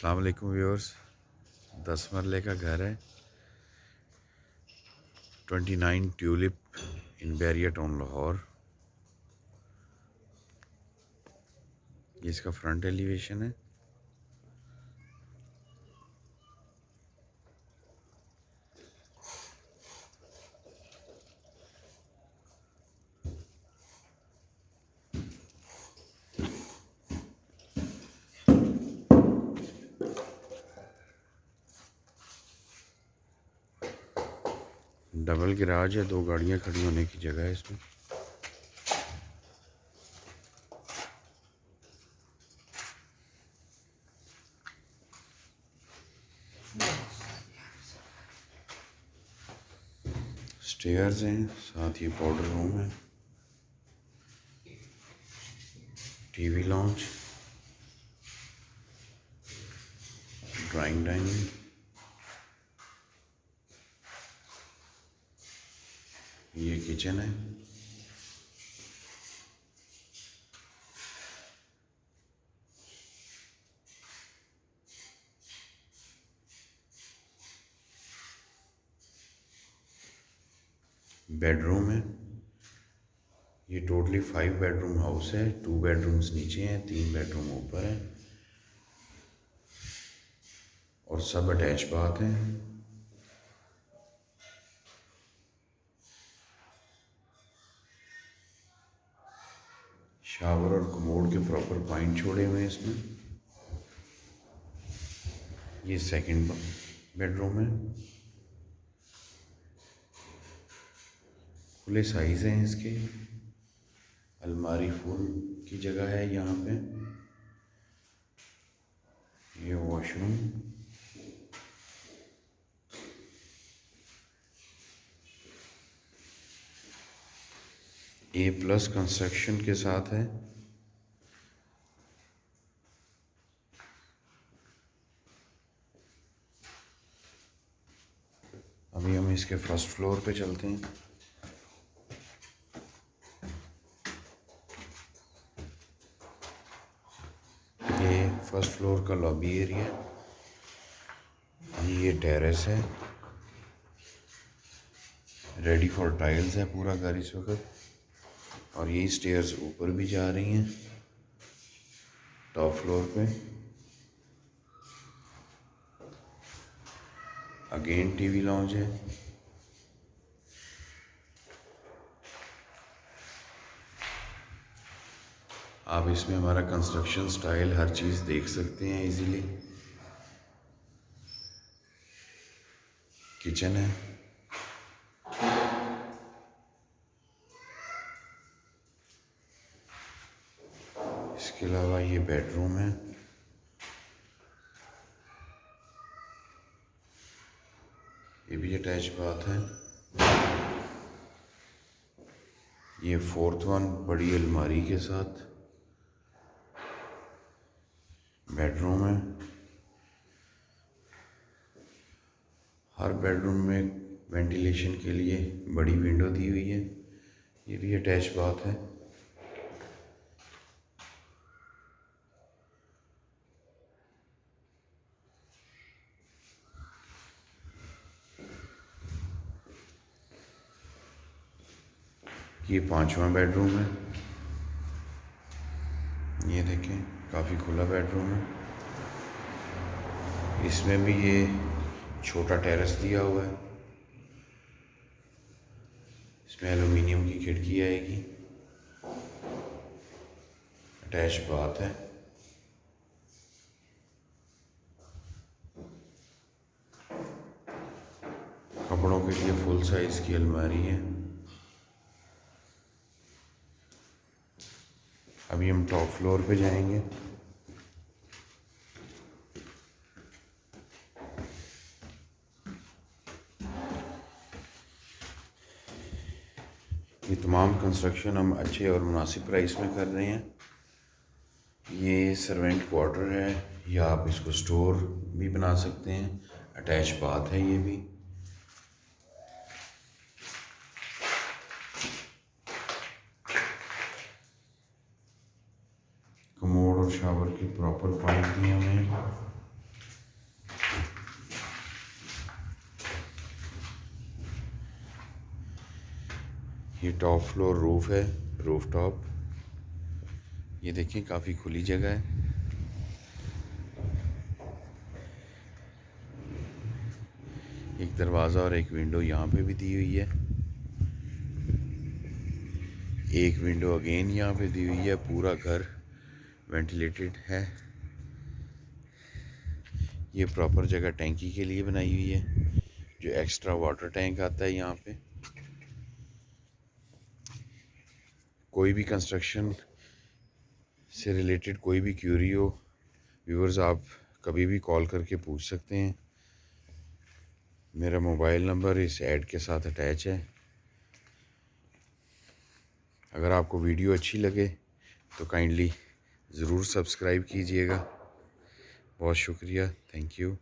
अस्सलाम वालेकुम व्यूअर्स। 10 मरले का घर है, 29 ट्यूलिप इन बैरिया टाउन लाहौर। ये इसका फ्रंट एलिवेशन है। डबल गैराज है, 2 गाड़ियां खड़ी होने की जगह है इसमें। स्टेयर्स हैं, साथ ही पाउडर रूम है, टीवी लॉन्च, ड्राइंग डाइनिंग। ये किचन है। बेडरूम है। ये टोटली 5 बेडरूम हाउस है। 2 बेडरूम्स नीचे हैं, 3 बेडरूम ऊपर हैं और सब अटैच बाथ हैं। शावर और कमोड के प्रॉपर पॉइंट छोड़े हुए हैं इसमें। ये सेकंड बेडरूम है। खुले साइज हैं इसके। अलमारी फुल की जगह है यहाँ पे। ये वॉशरूम। A+ कंस्ट्रक्शन के साथ है। अभी हम इसके फर्स्ट फ्लोर पे चलते हैं। ये फर्स्ट फ्लोर का लॉबी एरिया। ये टेरेस है। रेडी फॉर टाइल्स है पूरा घर इस वक्त। और ये स्टेयर्स ऊपर भी जा रही हैं टॉप फ्लोर पे। अगेन टीवी लॉन्ज है। आप इसमें हमारा कंस्ट्रक्शन स्टाइल हर चीज़ देख सकते हैं इजीली। किचन है। इसके अलावा ये बेडरूम है। ये भी अटैच बाथ है। ये 4th वन बड़ी अलमारी के साथ बेडरूम है। हर बेडरूम में वेंटिलेशन के लिए बड़ी विंडो दी हुई है। ये भी अटैच बाथ है। ये 5वां बेडरूम है। ये देखें, काफ़ी खुला बेडरूम है। इसमें भी ये छोटा टेरेस दिया हुआ है। इसमें एलुमिनियम की खिड़की आएगी। अटैच बाथ है। कपड़ों के लिए फुल साइज की अलमारी है। अभी हम टॉप फ्लोर पे जाएंगे। ये तमाम कंस्ट्रक्शन हम अच्छे और मुनासिब प्राइस में कर रहे हैं। ये सर्वेंट क्वार्टर है, या आप इसको स्टोर भी बना सकते हैं। अटैच बाथ है ये भी। कमोड और शावर के प्रॉपर पॉइंट दिए हुए हैं। ये टॉप फ्लोर रूफ है, रूफ टॉप। ये देखें काफ़ी खुली जगह है। एक दरवाज़ा और एक विंडो यहाँ पे भी दी हुई है। एक विंडो अगेन यहाँ पे दी हुई है। पूरा घर वेंटिलेटेड है। ये प्रॉपर जगह टैंकी के लिए बनाई हुई है, जो एक्स्ट्रा वाटर टैंक आता है यहाँ पे। कोई भी कंस्ट्रक्शन से रिलेटेड कोई भी क्यूरी हो व्यूअर्स, आप कभी भी कॉल करके पूछ सकते हैं। मेरा मोबाइल नंबर इस ऐड के साथ अटैच है। अगर आपको वीडियो अच्छी लगे तो काइंडली ज़रूर सब्सक्राइब कीजिएगा। बहुत शुक्रिया, थैंक यू।